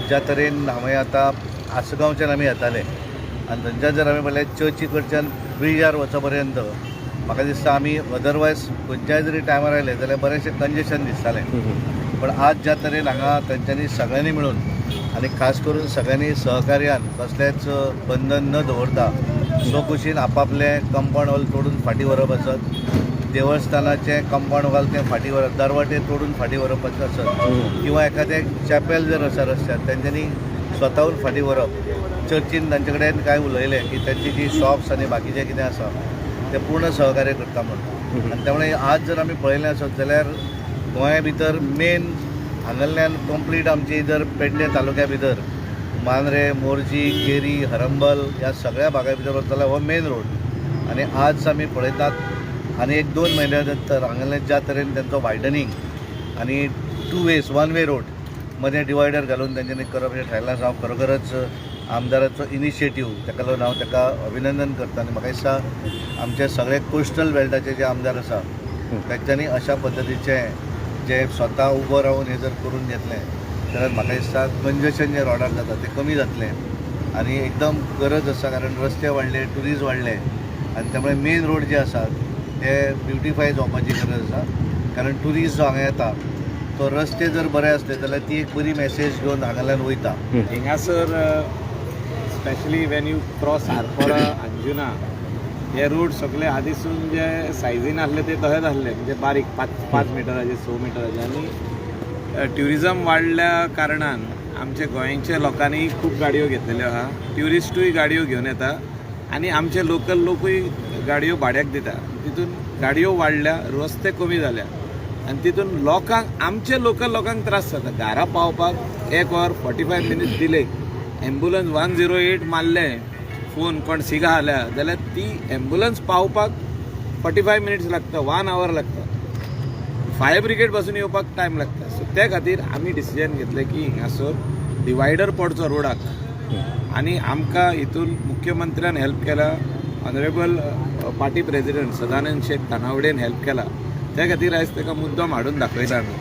ज्या तरेन हांवें आतां आसगांवच्यान आमी येताले आनी थंयच्यान जर आमी म्हणल्यार चर्ची कडच्यान ब्रिजार वचो पर्यंत म्हाका दिसता आमी अदरवायज खंयच्याय जरी टायमार आयले जाल्यार बरेंशें कंजेशन दिसतालें. पण आज ज्या तरेन हांगा तेंच्यांनी सगळ्यांनी मिळून आनी खास करून सगळ्यांनी सहकार्यान कसलेंच बंधन न दवरता स्वखुशीन आपापलें कंपाऊंड वॉल तोडून फाटीं व्हरप आसत, देवस्थानाचें कंपाऊंड वॉल तें फाटीं व्हरप, दरवाटे तोडून फाटीं व्हरपाचें आसत किंवा एखादें चॅपेल जर आसा रस्त्यार तेंच्यांनी स्वताहून फाटीं व्हरप. चर्चीन तांचे कडेन काय उलयलें की तांची जी शॉप्स आनी बाकीचें कितें आसा तें पूर्ण सहकार्य करता म्हणून. आनी त्यामुळे आज जर आमी पळयलें आसत जाल्यार गोंया भितर मेन हांगांतल्यान कंप्लीट आमची जर पेडणे तालुक्या भितर मांद्रे, मोर्जी, केरी, हरंबल ह्या सगळ्या भागा भितर वता जाल्यार हो मेन रोड. आनी आज आमी पळयतात आनी 1-2 म्हयन्या नंतर हांगांतल्यान ज्या तरेन तेंचो वायडनींग आनी 2 वेज 1 वे रोड मदें डिवायडर घालून तेंच्यांनी करप अशें थायलां. हांव खरोखरच आमदाराचो इनिशिएटीव ताका लागून हांव ताका अभिनंदन करता. आनी म्हाका दिसता आमचे सगळे कोस्टल बेल्टाचे जे आमदार आसा तेंच्यांनी अशा पद्दतीचें जे स्वता उबो रावन हें जर करून घेतलें जाल्यार म्हाका दिसता कंजेशन जें रोडार जाता तें कमी जातलें आनी एकदम गरज आसा. कारण रस्ते वाडले, ट्युरिस्ट वाडले आनी त्यामुळे मेन रोड जे आसात ते ब्युटिफाय जावपाची गरज आसा. कारण ट्युरिस्ट जो हांगा येता तो रस्ते जर बरे आसले जाल्यार ती एक बरी मॅसेज घेवन हांगांतल्यान वयता. हिंगासर specially when you cross Arpora Anjuna हे रोड सगळे आदीसून जे सायजीन आसले ते तशेंच आसले, म्हणजे बारीक 5 मिटराचे 6 मिटराचे. आनी ट्युरिजम वाडल्या कारणान आमचे गोंयच्या लोकांनी खूब गाडयो घेतलेल्यो आहा, ट्युरिस्टूय गाडयो घेवन येता आनी आमचे लोकल लोकूय गाडयो भाड्याक दिता. तितून गाडयो वाडल्या, रस्ते कमी जाल्या आनी तितून लोकांक आमचे लोकल लोकांक त्रास जाता. घरा पावपाक 1 वर 45 मिनिट्स डिले. एम्बुलन्स 108 मारले फोन कोण सिगा आल्या जाल्यार ती एम्बुलन्स पावपाक 45 मिनिट्स लागता, 1 आवर लागता. फायर ब्रिगेड पासून येवपाक टायम लागता. सो त्या खातीर आमी डिसिजन घेतलें की हिंगासर डिवायडर पडचो रोडाक. आनी आमकां हितून मुख्यमंत्र्यान हेल्प केला, honourable party president Sadanand Shaikh तानावडेन हेल्प केला. त्या खातीर आयज ताका मुद्दम हाडून दाखयता आमी.